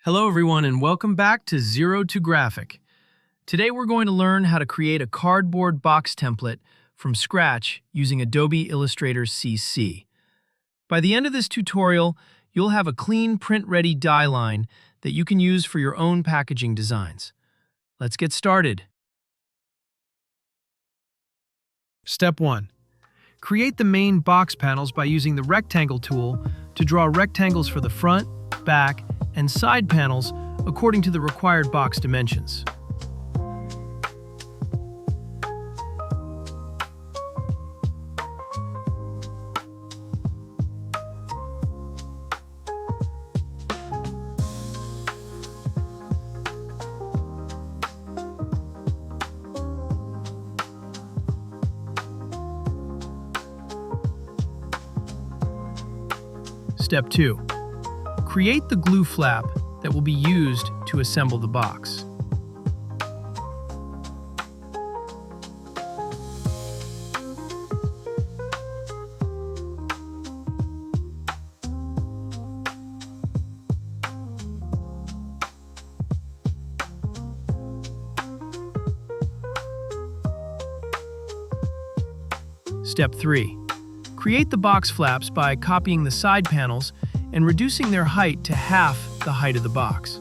Hello everyone and welcome back to Zero to Graphic. Today we're going to learn how to create a cardboard box template from scratch using Adobe Illustrator CC. By the end of this tutorial, you'll have a clean print-ready die line that you can use for your own packaging designs. Let's get started. Step 1. Create the main box panels by using the rectangle tool to draw rectangles for the front, back, and side panels according to the required box dimensions. Step 2. Create the glue flap that will be used to assemble the box. Step 3. Create the box flaps by copying the side panels and reducing their height to half the height of the box.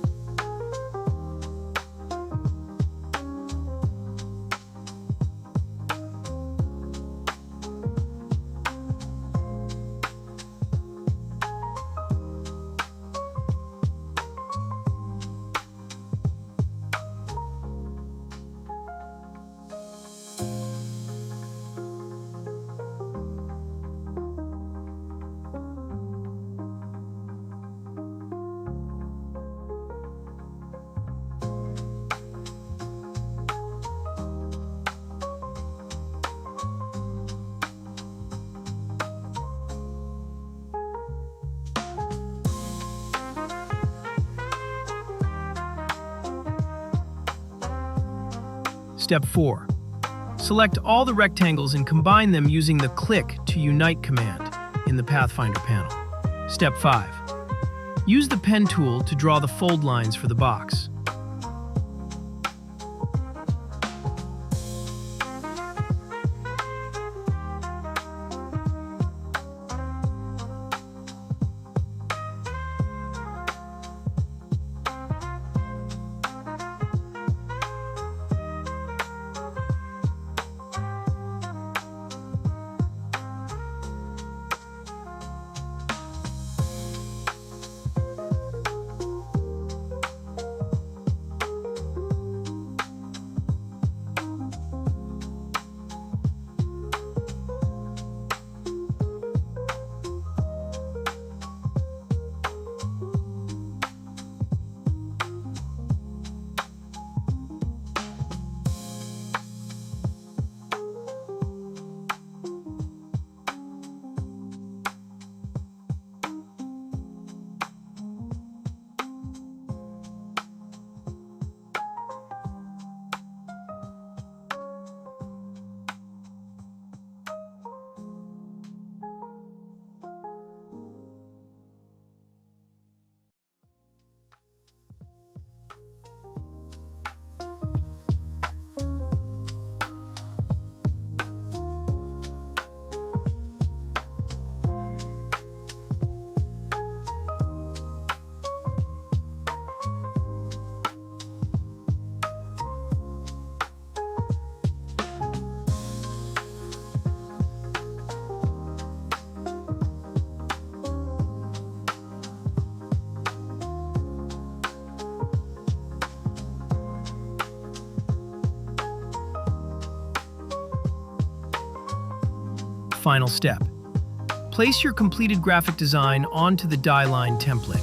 Step 4. Select all the rectangles and combine them using the Click to Unite command in the Pathfinder panel. Step 5. Use the pen tool to draw the fold lines for the box. Final step. Place your completed graphic design onto the die line template.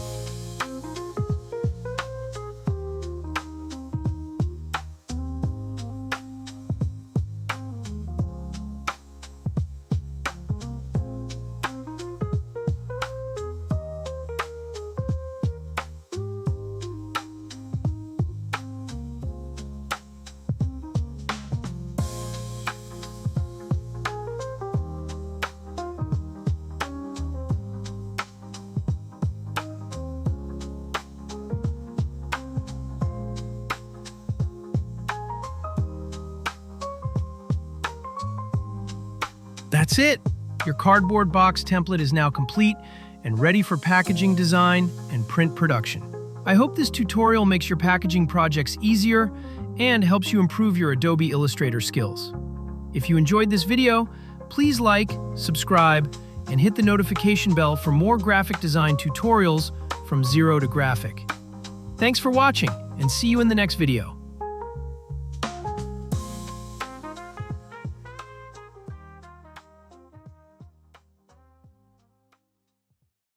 That's it! Your cardboard box template is now complete and ready for packaging design and print production. I hope this tutorial makes your packaging projects easier and helps you improve your Adobe Illustrator skills. If you enjoyed this video, please like, subscribe, and hit the notification bell for more graphic design tutorials from Zero to Graphic. Thanks for watching, and see you in the next video.